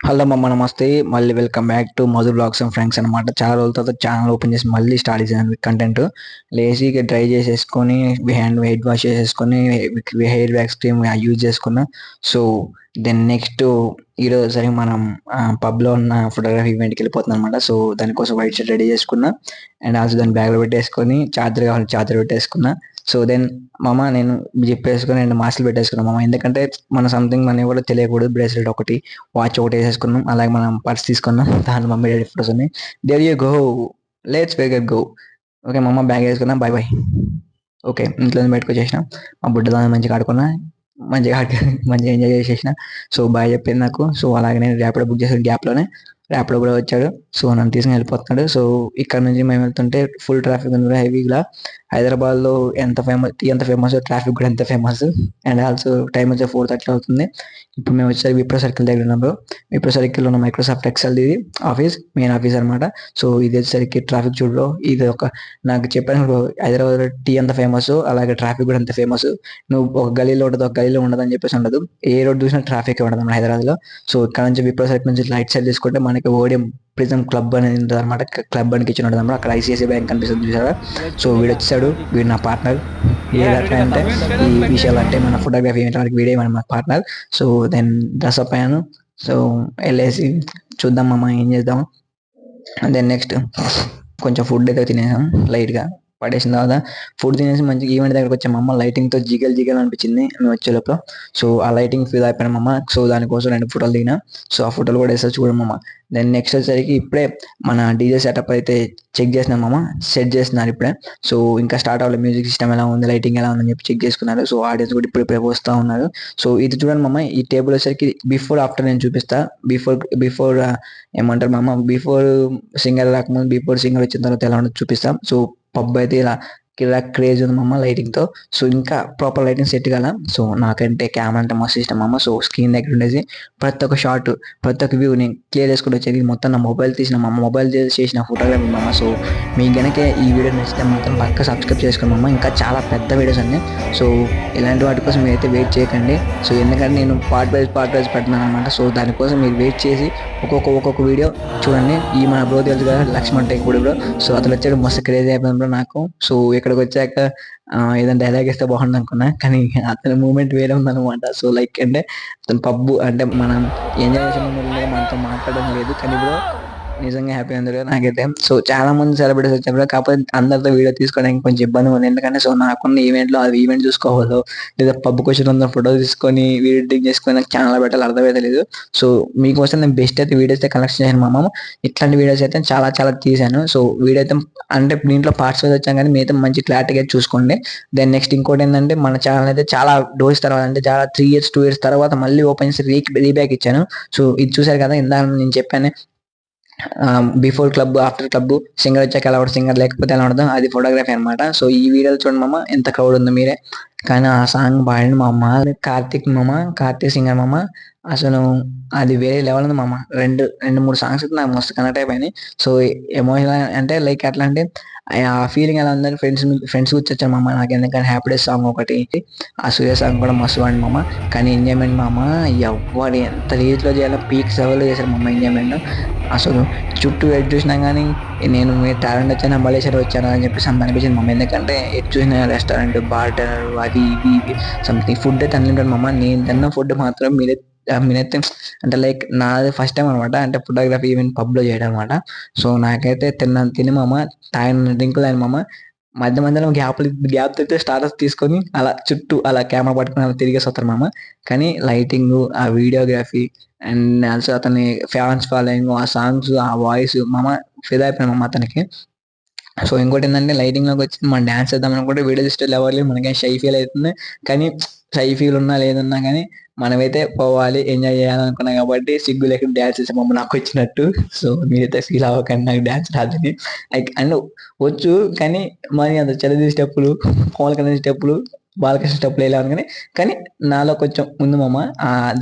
Hello మమ్మ నమస్తే. మళ్ళీ welcome back to Madhu vlogs and friends అనమాట. చాలా రోజుల తర్వాత ఛానల్ ఓపెన్ చేసి మళ్ళీ స్టార్ట్ చేశాను కంటెంట్. లేచి డ్రై చేసేసుకొని హ్యాండ్ హెడ్ వాష్ చేసేసుకొని హెయిర్ వ్యాక్స్ క్రీమ్ యూజ్ చేసుకున్నా. సో దెన్ నెక్స్ట్ ఈరోజు సరే మనం పబ్లో ఉన్న ఫోటోగ్రఫీ ఈవెంట్కి వెళ్ళిపోతున్నాం అనమాట. సో దానికోసం వైట్ షర్ట్ రెడీ చేసుకున్నా అండ్ ఆల్సో దాన్ని బ్యాగ్లో పెట్టేసుకొని చార్జర్ కావాలి చార్జర్ పెట్టేసుకున్నా. సో దెన్ మామ నేను చెప్పేసుకుని అండ్ మాస్కులు పెట్టేసుకున్నాం మామ. ఎందుకంటే మన సంథింగ్ మనకి కూడా తెలియకూడదు. బ్రేస్లెట్ ఒకటి, వాచ్ ఒకటి వేసేసుకున్నాం. అలాగే మనం పర్స్ తీసుకున్నాం. దాంట్లో మమ్మీ డాడీ ఫోటోస్ ఉన్నాయి. There you go, let's go. Okay మమ్మ బ్యాగ్ వేసుకున్నా, బాయ్ బాయ్. ఓకే ఇంట్లో బయటకు మా బుడ్డలో మంచిగా ఆడుకున్నా, మంచిగా ఎంజాయ్ చేసేసిన. సో బాయ్ చెప్పింది నాకు. సో అలాగే నేను ర్యాపిడో బుక్ చేసిన గ్యాప్లోనే ర్యాపిడో కూడా వచ్చాడు. సో నన్ను తీసుకుని వెళ్ళిపోతున్నాడు. సో ఇక్కడ నుంచి మేము వెళ్తుంటే ఫుల్ ట్రాఫిక్ ఉంది హెవీగా. హైదరాబాద్లో ఎంత ఫేమస్ ట్రాఫిక్ కూడా ఎంత ఫేమస్. అండ్ ఆల్సో టైం వచ్చే 4:30 అవుతుంది. ఇప్పుడు మేము వచ్చేసరికి విప్రో సర్కిల్ దగ్గర ఉన్నాం. విప్రో సర్కిల్ ఉన్న మైక్రోసాఫ్ట్ ఎక్సెల్ ఇది ఆఫీస్, మెయిన్ ఆఫీస్ అనమాట. సో ఇది వచ్చేసరికి ట్రాఫిక్ చూడలో ఇది ఒక నాకు చెప్పాను హైదరాబాద్ టీ అంత ఫేమస్, అలాగే ట్రాఫిక్ కూడా అంత ఫేమస్. నువ్వు ఒక గలీలో ఉండదు, ఒక గలీలో ఉండదు అని చెప్పేసి ఉండదు. ఏ రోడ్ చూసినా ట్రాఫిక్ ఉండదు మన హైదరాబాద్లో. సో ఇక్కడ నుంచి విప్రో సర్కిల్ నుంచి రైట్ సైడ్ తీసుకుంటే మనకి ఓడియం ప్రిజం క్లబ్ అనేది ఉంటుంది అనమాట. క్లబ్ అని కిచెన్ ఉంటుంది అనమాట. అక్కడ ఐసిఐసిఐ బ్యాంక్ కనిపిస్తుంది చూసారా. సో వీడు వచ్చాడు, వీడు నా పార్ట్నర్. ఏదట్లా అంటే ఈ విషయాలు అంటే మన ఫోటోగ్రఫీ ఏంటంటే వీడే మన పార్ట్నర్. సో దెన్ డ్రెస్అప్ అయ్యాను. సో వెళ్ళేసి చూద్దాం అమ్మ ఏం చేద్దాం. దెన్ నెక్స్ట్ కొంచెం ఫుడ్ అయితే తినేసాం లైట్గా. పడేసిన తర్వాత ఫుడ్ తినేసి మంచిగా ఈవెంట్ దగ్గరకు వచ్చాము. అమ్మ లైటింగ్తో జిగల్ అనిపించింది మేము వచ్చే లోపల. సో ఆ లైటింగ్ ఫీల్ అయిపోయినామమ్మ. సో దానికోసం 2 ఫోటోలు దిగినా. సో ఆ ఫోటోలు కూడా వేస్తారు చూడమమ్మ. దెన్ నెక్స్ట్ వచ్చేసరికి ఇప్పుడే మన డీజే సెటప్ అయితే చెక్ చేసినామమ్మ, సెట్ చేస్తున్నారు ఇప్పుడే. సో ఇంకా స్టార్ట్ అవ్వాలి. మ్యూజిక్ సిస్టమ్ ఎలా ఉంది, లైటింగ్ ఎలా ఉందని చెప్పి చెక్ చేసుకున్నారు. సో ఆడియన్స్ కూడా ఇప్పుడే వస్తూ ఉన్నారు. సో ఇది చూడండి మమ్మ, ఈ టేబుల్ వచ్చేసరికి బిఫోర్ ఆఫ్టర్ నేను చూపిస్తా. బిఫోర్ ఏమంటారు మమ్మ, బిఫోర్ సింగర్ రాకముందు, బిఫోర్ సింగర్ వచ్చిన తర్వాత ఎలా ఉండదు చూపిస్తాం. సో పబ్ అయితే ఇలా క్రేజ్ ఉంది మమ్మ లైటింగ్తో. సో ఇంకా ప్రాపర్ లైటింగ్ సెట్ కదా. సో నాకంటే కెమెరా అంటే మస్తు ఇష్టం అమ్మ. సో స్క్రీన్ దగ్గర ఉండేసి ప్రతి ఒక్క షాట్, ప్రతి ఒక్క వ్యూ నేను క్లియర్ చేసుకుంటూ వచ్చేది. మొత్తం నా మొబైల్ తీసిన మమ్మ, మొబైల్ చేసిన ఫోటోగ్రఫీ మమ్మ. సో మీకు గనక ఈ వీడియో నచ్చితే మాత్రం పక్క సబ్స్క్రైబ్ చేసుకోమమ్మ. ఇంకా చాలా పెద్ద వీడియోస్ అన్నీ. సో ఇలాంటి వాటి కోసం మీరైతే వెయిట్ చేయకండి. సో ఎందుకంటే నేను పార్ట్ వైజ్ పెడుతున్నాను అనమాట. సో దానికోసం మీరు వెయిట్ చేసి ఒక్కొక్క వీడియో చూడండి. ఈ మన బ్రో తెలుసు కదా, లక్ష్మణ్ టెక్ బ్రో. సో అతను వచ్చాడు, మస్తు క్రేజ్ అయిపోయింది బ్రో నాకు. సో ఇక్కడికి వచ్చాక ఏదైనా డైలాగ్ ఇస్తే బాగుంది అనుకున్నా, కానీ అతని మూమెంట్ వేరే ఉందన్నమాట. సో లైక్ అంటే అతను పబ్బు అంటే మనం ఎంజాయ్ చేసే మనతో మాట్లాడడం లేదు, కానీ బ్రో నిజంగా హ్యాపీ ఉంది నాకైతే. సో చాలా మంది సెలబ్రిటీస్ వచ్చారు, కాకపోతే అందరితో వీడియో తీసుకోవడానికి కొంచెం ఇబ్బంది ఉంది. ఎందుకంటే సో నాకున్న ఈవెంట్లో అది ఈవెంట్ చూసుకోవాలో లేదా పబ్కి వచ్చిన అందరూ ఫోటో తీసుకొని వీడియో ఎడిటింగ్ చేసుకొని నాకు ఛానల్ పెట్టాలి అర్థమైతే లేదు. సో మీకోసం నేను బెస్ట్ అయితే వీడియోస్ అయితే కలెక్షన్ చేశాను మా మామ. ఇట్లాంటి వీడియోస్ అయితే చాలా తీసాను. సో వీడియో అయితే అంటే దీంట్లో పార్ట్స్ వచ్చాను, కానీ మీతో మంచి క్లారిటీగా చూసుకోండి. దెన్ నెక్స్ట్ ఇంకోటి ఏంటంటే మన ఛానల్ అయితే చాలా డోర్స్ తర్వాత అంటే చాలా 3 years 2 years తర్వాత మళ్ళీ ఓపెన్ చేసి రీబ్యాక్ ఇచ్చాను. సో ఇది చూసారు కదా, ఇందాక నేను చెప్పాను before club, after club, singer వచ్చాక ఎలా ఉంటుంది, సింగర్ లేకపోతే ఎలా ఉంటుంది, అది ఫోటోగ్రఫీ అనమాట. సో ఈ వీడియోలో చూడండి మామ ఎంత క్రౌడ్ ఉందో మీరే. కానీ ఆ సాంగ్ పాడింది మా అమ్మ, కార్తీక్ సింగర్ మామ. అసలు అది వేరే లెవెల్ ఉంది మామ. రెండు మూడు సాంగ్స్ అయితే నాకు మస్తు కనెక్ట్ అయిపోయినాయి. సో ఎమోషనల్ అంటే లైక్ ఎట్లా అంటే ఆ ఫీలింగ్ ఎలా ఉందని ఫ్రెండ్స్ వచ్చారు మామ నాకు. ఎందుకంటే హ్యాపీ డేస్ సాంగ్ ఒకటి, ఆ సూర్య సాంగ్ కూడా మస్తు వాడి మామ. కానీ ఎంజాయ్మెంట్ మామ ఎవరు ఎంత రీతిలో చేయాలో పీక్ లెవెల్లో చేశారు మామ ఎంజాయ్మెంట్. అసలు చుట్టూ ఎటు చూసినా కానీ నేను మీరు టాలెంట్ వచ్చాను, మలేషియా వచ్చాను అని చెప్పేసి అంత అనిపించింది మమ్మ. ఎందుకంటే ఎటు చూసిన రెస్టారెంట్, బార్టర్, అది ఇది సంథింగ్ ఫుడ్ అయితే అన్లిమిటెడ్ మమ్మ. నేను తిన్న ఫుడ్ మాత్రం మీరైతే అంటే లైక్ నాది ఫస్ట్ టైం అనమాట, అంటే ఫోటోగ్రఫీ ఈవెంట్ పబ్లో చేయడం అనమాట. సో నాకైతే తిని మామ, తాగిన డ్రింకులు అయిన మామ. మధ్యలో గ్యాప్ అయితే స్టార్టర్స్ తీసుకొని అలా చుట్టూ అలా కెమెరా పట్టుకుని అలా తిరిగేసి వస్తారు మామ. కానీ లైటింగ్, ఆ వీడియోగ్రఫీ అండ్ ఆల్సో అతని ఫ్యాన్స్ ఫాలోయింగ్, ఆ సాంగ్స్, ఆ వాయిస్ మామ ఫిదా అయిపోయిన మామ అతనికి. సో ఇంకోటి ఏంటంటే లైటింగ్లోకి వచ్చి మనం డ్యాన్స్ చేద్దాం అనుకుంటే వీడియో జస్ట్ ఎవరు మనకేం షై ఫీల్ అవుతుంది. కానీ షై ఫీల్ ఉన్నా లేదన్నా కానీ మనమైతే పోవాలి, ఎంజాయ్ చేయాలనుకున్నాం కాబట్టి సిగ్గు లేకుండా డ్యాన్స్ చేసాము నాకు వచ్చినట్టు. సో మీరైతే ఫీల్ అవ్వకండి నాకు డ్యాన్స్ రాదని. లైక్ అండ్ వచ్చు, కానీ మరి అంత చలిది స్టెప్పులు, కోలకని స్టెప్పులు బాలకృష్ణ స్టెప్లు వేయలేను కానీ నాలో కొంచెం ఉంది మామ.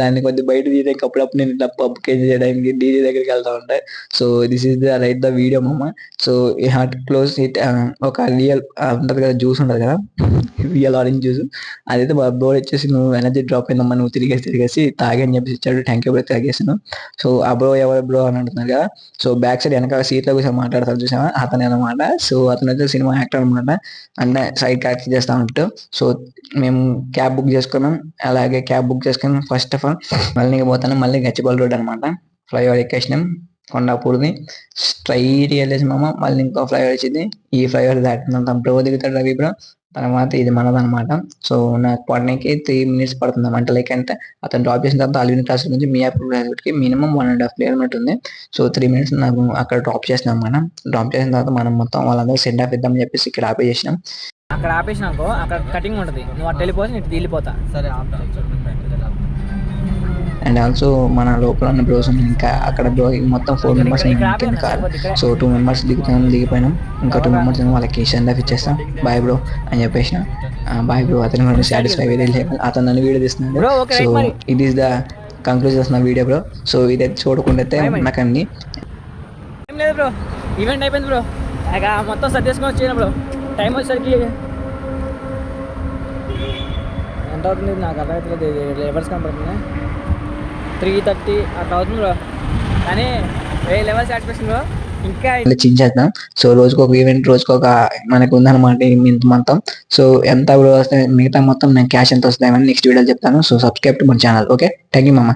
దాన్ని కొద్దిగా బయట తీయడానికి అప్పుడప్పుడు నేను ఇట్లా పబ్‌కి చేయడానికి డీజే దగ్గరికి వెళ్తా ఉంటా. So this is the video మామ. So you have to close it. ఒక రియల్ ఉంటది కదా, జ్యూస్ ఉంటది కదా, రియల్ ఆరెంజ్ జ్యూస్. అదైతే మా బ్రో వచ్చేసి నువ్వు ఎనర్జీ డ్రాప్ అయిందమ్మా, నువ్వు తిరిగేసి తాగి అని చెప్పేసి ఇచ్చాడు. థ్యాంక్ యూ బ్రో, తాగేసాను. సో ఆ బ్రో ఎవరు బ్రో అని అంటున్నారు కదా. సో బ్యాక్ సైడ్ వెనకాల సీట్లో కూర్చొని మాట్లాడతారు చూసావా, అతనే అనమాట. సో అతను అయితే సినిమా యాక్టర్ అనమాట, అంటే సైడ్ క్యారెక్టర్ చేస్తా ఉంటాడు. సో మేము క్యాబ్ బుక్ చేసుకున్నాం. అలాగే క్యాబ్ బుక్ చేసుకుని ఫస్ట్ ఆఫ్ ఆల్ మళ్ళీ పోతాను, మళ్ళీ గచ్చిబౌలి రోడ్ అనమాట. ఫ్లైఓవర్ ఎక్కేసినాం కొండాపూర్ది. స్ట్రైట్ వెళ్ళేసి మామ మళ్ళీ ఇంకో ఫ్లైఓవర్ వచ్చింది. ఈ ఫ్లైఓవర్ దాటినంత బ్రో దిగుతాడు రవి బ్రో. తర్వాత ఇది మనదనమాట. సో నాకు పడడానికి 3 minutes పడుతుంది అంటే లైక్ అంటే అతను డ్రాప్ చేసిన తర్వాత అల్విని క్లాస్ నుంచి మియాపూర్ కి మినిమం 1.5 kilometers ఉంది. సో 3 minutes నాకు అక్కడ డ్రాప్ చేసినాం మనం. డ్రాప్ చేసిన తర్వాత మనం మొత్తం వాళ్ళందరూ సెండ్ ఆఫ్ ఇద్దామని చెప్పేసి ఇక్కడ ఆపేసినాం. అక్కడ ఆపేసినాకో అక్కడ కటింగ్ ఉంటుంది, నువ్వు అటు వెళ్ళిపోతే ఇటు వెళ్ళిపోతా. సరే అండ్ ఆల్సో మన లోపల ఉన్న బ్రోస్ ఇంకా అక్కడ బ్రో మొత్తం 4 members కార్. సో 2 members దిగిపోయినాం. ఇంకా 2 members వాళ్ళకి సెండ్ ఆఫ్ ఇచ్చేస్తాం. బాయ్ బ్రో అని చెప్పేసిన. Bye bro. అతను కూడా సాటిస్ఫై వెరీ లేవల్. అతను నన్ను వీడియో తీస్తున్నాడు. So it is the conclusion of video bro. సో ఇదైతే చూడకుండా అయితే నాకండి ఏం లేదు బ్రో, ఈవెంట్ అయిపోయింది బ్రో. మొత్తం సర్దేసుకొని వచ్చేయను బ్రో. టైం వచ్చేసరికి ఎంత అవుతుంది నాకు అర్థమవుతుంది, లెవెల్స్ కనపడుతుంది 3:30 అట్లా అవుతుంది బ్రో. కానీ లెవెల్ సాటిస్ఫాక్షన్ బ్రో ఇంకా చించేద్దాం. సో రోజుకు ఒక ఈవెంట్, రోజుకు ఒక మనకు ఉందన్నమాట ఇంత మొత్తం. సో ఎంత వస్తే మిగతా మొత్తం నేను క్యాష్ ఎంత వస్తాయని నెక్స్ట్ వీడియో చెప్తాను. సో సబ్స్క్రైబ్ టు మన ఛానల్. ఓకే, థ్యాంక్ యూ మామ.